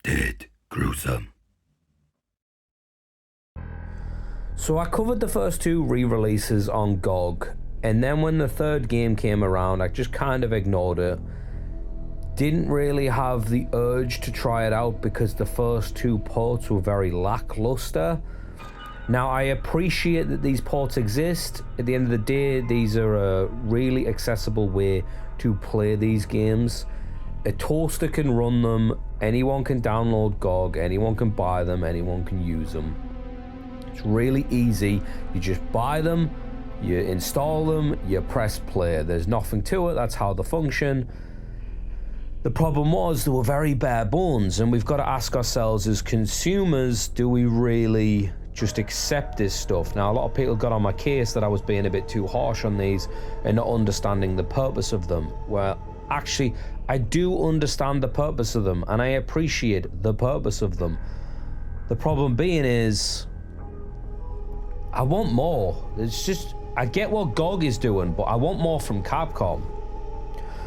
Dead. Gruesome. So I covered the first two re-releases on GOG, and then when the third game came around, I just kind of ignored it. Didn't really have the urge to try it out because the first two ports were very lackluster. Now, I appreciate that these ports exist. At the end of the day, these are a really accessible way to play these games. A toaster can run them, anyone can download GOG, anyone can buy them, anyone can use them. It's really easy. You just buy them, you install them, you press play. There's nothing to it, that's how they function. The problem was they were very bare bones, and we've got to ask ourselves as consumers, do we really just accept this stuff? Now, a lot of people got on my case that I was being a bit too harsh on these and not understanding the purpose of them. Well, actually, I do understand the purpose of them, and I appreciate the purpose of them. The problem being is, I want more. It's just, I get what GOG is doing, but I want more from Capcom.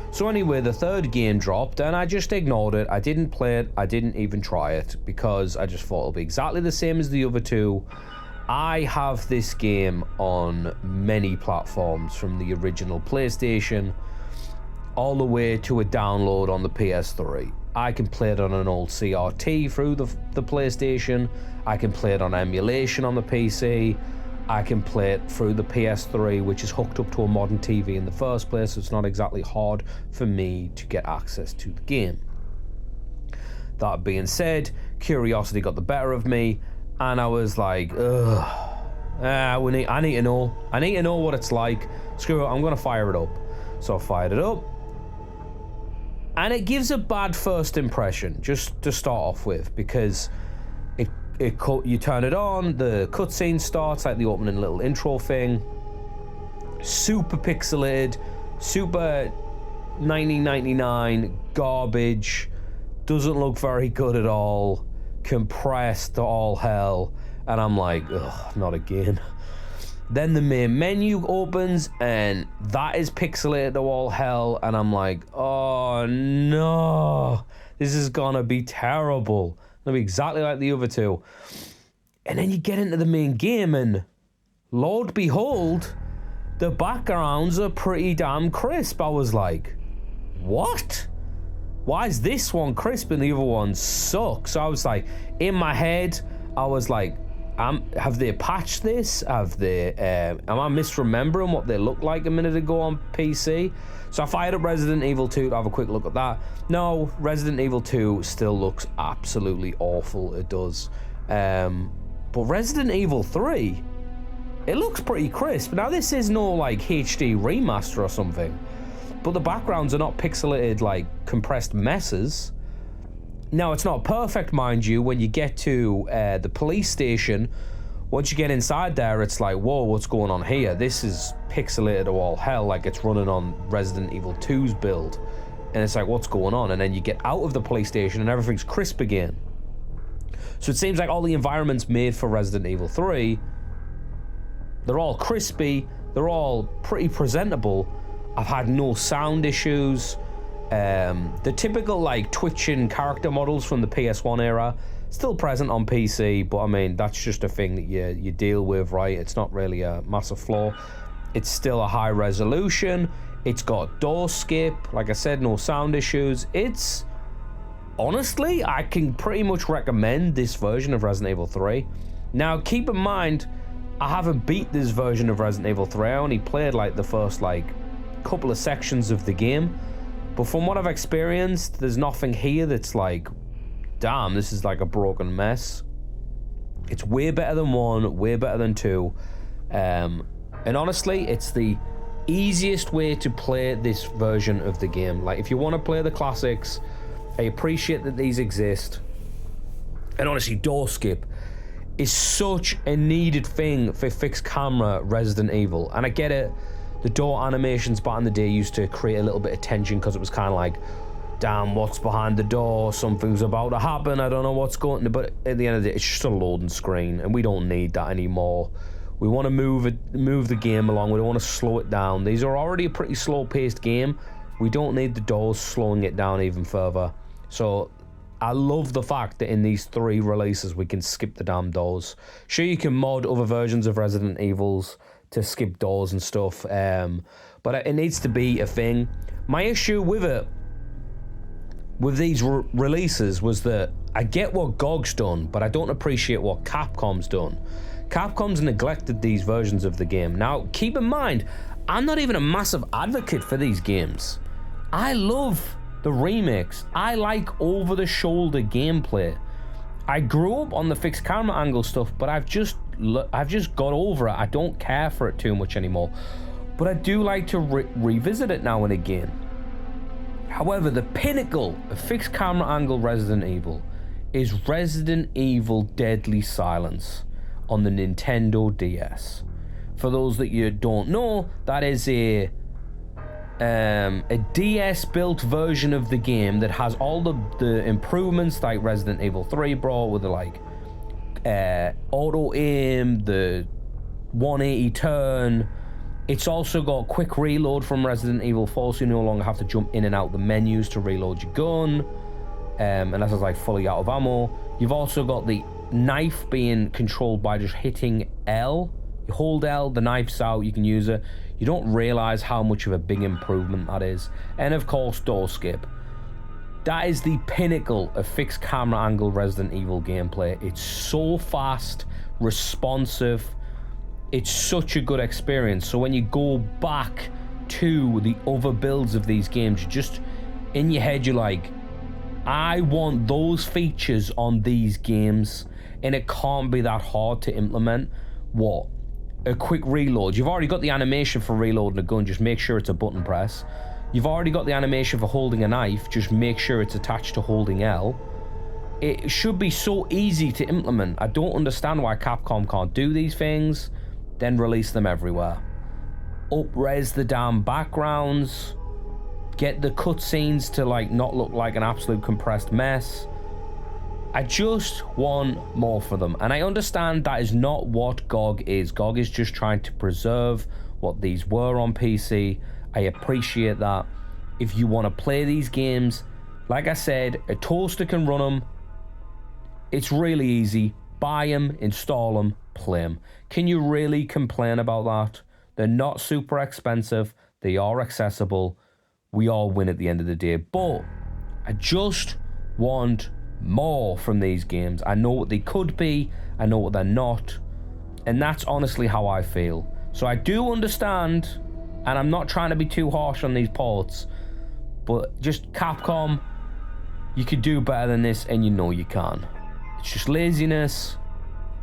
So anyway, the third game dropped, and I just ignored it. I didn't play it. I didn't even try it, because I just thought it'll be exactly the same as the other two. I have this game on many platforms, from the original PlayStation all the way to a download on the PS3. I can play it on an old CRT through the PlayStation. I can play it on emulation on the PC. I can play it through the PS3, which is hooked up to a modern TV in the first place, so it's not exactly hard for me to get access to the game. That being said, curiosity got the better of me, and I was like, ugh, I need to know. I need to know what it's like. Screw it, I'm going to fire it up. So I fired it up, and it gives a bad first impression, just to start off with, because you turn it on, the cutscene starts, like the opening little intro thing. Super pixelated, super 1999 garbage, doesn't look very good at all, compressed to all hell, and I'm like, ugh, not again. Then the main menu opens, and that is pixelated to all hell, and I'm like, oh no, this is gonna be terrible. It'll be exactly like the other two. And then you get into the main game, and Lord behold, the backgrounds are pretty damn crisp. I was like, what? Why is this one crisp and the other one sucks? So I was like, in my head, I was like, have they patched this? Have they, am I misremembering what they looked like a minute ago on PC? So I fired up Resident Evil 2 to have a quick look at that. No, Resident Evil 2 still looks absolutely awful. It does. But Resident Evil 3, it looks pretty crisp. Now, this is no like HD remaster or something, but the backgrounds are not pixelated like compressed messes. Now, it's not perfect, mind you. When you get to the police station, once you get inside there, it's like, whoa, what's going on here? This is pixelated to all hell, like it's running on Resident Evil 2's build. And it's like, what's going on? And then you get out of the police station and everything's crisp again. So it seems like all the environments made for Resident Evil 3, they're all crispy, they're all pretty presentable. I've had no sound issues. The typical like twitching character models from the PS1 era still present on PC, but I mean, that's just a thing that you deal with, right? It's not really a massive flaw. It's still a high resolution. It's got door skip. Like I said, no sound issues. It's honestly, I can pretty much recommend this version of Resident Evil 3. Now, keep in mind, I haven't beat this version of Resident Evil 3. I only played like the first like couple of sections of the game. But from what I've experienced, there's nothing here that's like, damn, this is like a broken mess. It's way better than 1, way better than 2. And honestly, it's the easiest way to play this version of the game. Like, if you want to play the classics, I appreciate that these exist. And honestly, door skip is such a needed thing for fixed camera Resident Evil. And I get it. The door animations back in the day used to create a little bit of tension because it was kind of like, damn, what's behind the door? Something's about to happen. I don't know what's going to, but at the end of the day, it's just a loading screen, and we don't need that anymore. We want to move the game along. We don't want to slow it down. These are already a pretty slow-paced game. We don't need the doors slowing it down even further. So I love the fact that in these 3 releases we can skip the damn doors. Sure, you can mod other versions of Resident Evils to skip doors and stuff, but it needs to be a thing. My issue with it, with these releases, was that I get what GOG's done, but I don't appreciate what Capcom's done. Capcom's neglected these versions of the game. Now, keep in mind, I'm not even a massive advocate for these games. I love the remakes. I like over-the-shoulder gameplay. I grew up on the fixed camera angle stuff, but I've just got over it. I don't care for it too much anymore. But I do like to revisit it now and again. However, the pinnacle of fixed camera angle Resident Evil is Resident Evil Deadly Silence on the Nintendo DS. For those that you don't know, that is a DS-built version of the game that has all the improvements like Resident Evil 3 brought, with the like auto-aim, the 180 turn. It's also got quick reload from Resident Evil 4, so you no longer have to jump in and out the menus to reload your gun, unless it's like fully out of ammo. You've also got the knife being controlled by just hitting L. You hold L, the knife's out, you can use it. You don't realize how much of a big improvement that is. And of course, door skip. That is the pinnacle of fixed camera angle Resident Evil gameplay. It's so fast, responsive. It's such a good experience. So when you go back to the other builds of these games, you just, in your head, you're like, I want those features on these games, and it can't be that hard to implement. What? A quick reload. You've already got the animation for reloading a gun, just make sure it's a button press. You've already got the animation for holding a knife, just make sure it's attached to holding L. It should be so easy to implement. I don't understand why Capcom can't do these things, then release them everywhere. Up-res the damn backgrounds, get the cutscenes to like not look like an absolute compressed mess. I just want more for them, and I understand that is not what GOG is. GOG is just trying to preserve what these were on PC. I appreciate that. If you want to play these games, like I said, a toaster can run them. It's really easy. Buy them, install them, play them. Can you really complain about that? They're not super expensive. They are accessible. We all win at the end of the day. But I just want more from these games. I know what they could be, I know what they're not, and that's honestly how I feel. So I do understand, and I'm not trying to be too harsh on these ports, but just Capcom, you could do better than this, and you know you can. It's just laziness.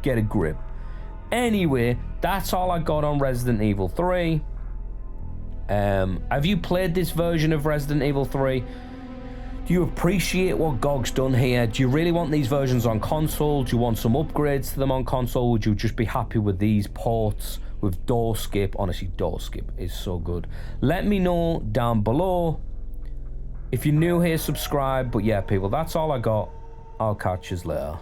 Get a grip. Anyway, that's all I got on Resident Evil 3. Have you played this version of Resident Evil 3? Do you appreciate what GOG's done here? Do you really want these versions on console? Do you want some upgrades to them on console? Would you just be happy with these ports with door skip? Honestly, door skip is so good. Let me know down below. If you're new here, subscribe. But yeah, people, that's all I got. I'll catch you later.